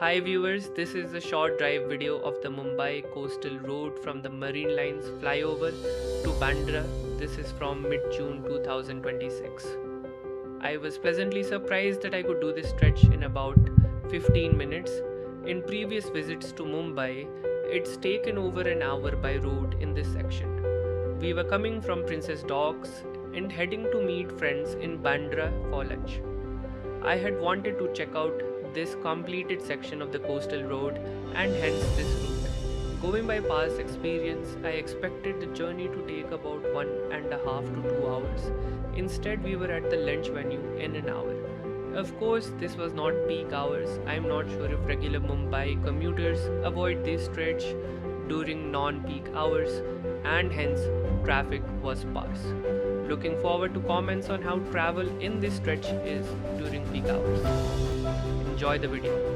Hi viewers, this is a short drive video of the Mumbai Coastal Road from the Marine Lines Flyover to Bandra. This is from mid-June 2026. I was pleasantly surprised that I could do this stretch in about 15 minutes. In previous visits to Mumbai, it's taken over an hour by road in this section. We were coming from Princess Docks and heading to meet friends in Bandra for lunch. I had wanted to check out this completed section of the coastal road and hence this route. Going by past experience, I expected the journey to take about 1.5 to 2 hours. Instead, we were at the lunch venue in an hour. Of course, this was not peak hours. I am not sure if regular Mumbai commuters avoid this stretch during non-peak hours and hence traffic was sparse. Looking forward to comments on how travel in this stretch is during peak hours. Enjoy the video.